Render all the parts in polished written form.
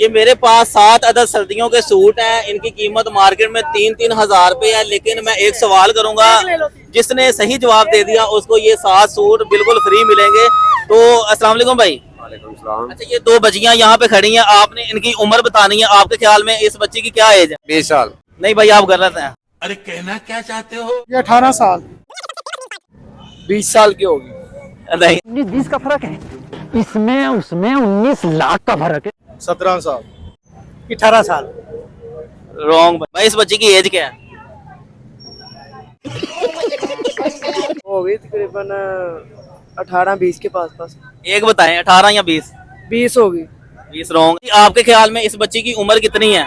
ये मेरे पास 7 अदद सर्दियों के सूट हैं। इनकी कीमत मार्केट में 3-3 हजार रुपए है। लेकिन मैं एक सवाल करूंगा, जिसने सही जवाब दे दिया उसको ये 7 सूट बिल्कुल फ्री मिलेंगे। तो अस्सलाम वालेकुम भाई। अच्छा, ये 2 बच्चियां यहाँ पे खड़ी हैं, आपने इनकी उम्र बतानी है। आपके ख्याल में इस बच्ची की क्या एज है? 20 साल। नहीं भाई, आप गलत हैं। अरे कहना क्या चाहते हो? ये 18 साल 20 साल की होगी। नहीं, 19-20 का फर्क है इसमें, उसमें 19 लाख का फर्क है। 17 साल 18 साल रॉन्ग भाई। इस बच्ची की एज क्या है? होगी तकरीबन 18-20 के पास। एक बताएं, 18 या 20? 20 होगी। 20 रॉन्ग। आपके ख्याल में इस बच्ची की उम्र कितनी है?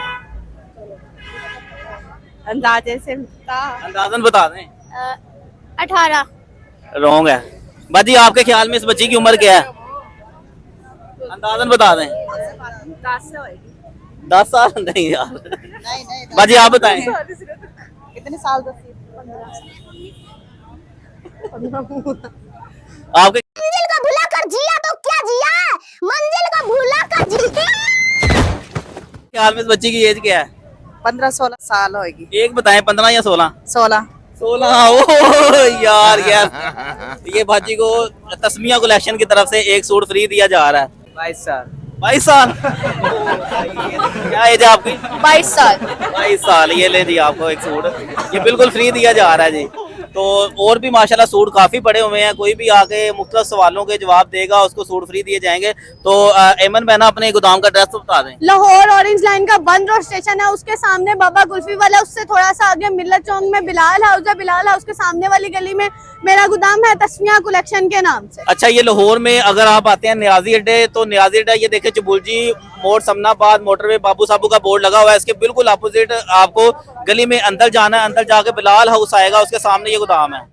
अंदाजे से अंदाजन बता दें। 18। रॉन्ग है बाजी। आपके ख्याल में इस बच्ची की उम्र क्या है? अंदाजन बता दें। 10 साल? नहीं यार, बाजी आप बताएं। कितने साल? 15। आपके मंजिल को भुला कर जिया तो क्या जिया, मंजिल को भुला कर जिया। ख्याल में इस बच्ची की एज क्या है? 15-16 साल होगी। एक बताएं, 15 या 16? 16। 16। ओ यार ये भाजी को तस्मिया कलेक्शन की तरफ से एक सूट फ्री दिया जा रहा है। 22 साल। 22 साल? क्या एज है आपकी? 22 साल। 22 साल। ये ले जी आपको एक सूट, ये बिल्कुल फ्री दिया जा रहा है जी। तो और भी माशाल्लाह सूट काफी पड़े हुए हैं। कोई भी आके मुख्तलिफ सवालों के जवाब देगा उसको सूट फ्री दिए जाएंगे। तो एमन बहना अपने गोदाम का एड्रेस तो बता दें। लाहौर ऑरेंज लाइन का बंद रोड स्टेशन है, उसके सामने बाबा कुल्फी वाला, उससे थोड़ा सा आगे मिल्लत चौक में बिलाल हाउस है। बिलाल हाउस के सामने वाली गली में मेरा गोदाम है, तस्मिया कलेक्शन के नाम से। अच्छा, ये लाहौर में अगर आप आते हैं न्याजी अड्डे, तो न्याजी अड्डा ये देखे चबुलजी मोड़ समनाबाद मोटरवे बाबू साबू का बोर्ड लगा हुआ है। इसके बिल्कुल अपोजिट आपको गली में अंदर जाना है। अंदर जाके बिलाल हाउस आएगा, उसके सामने ये गोदाम है।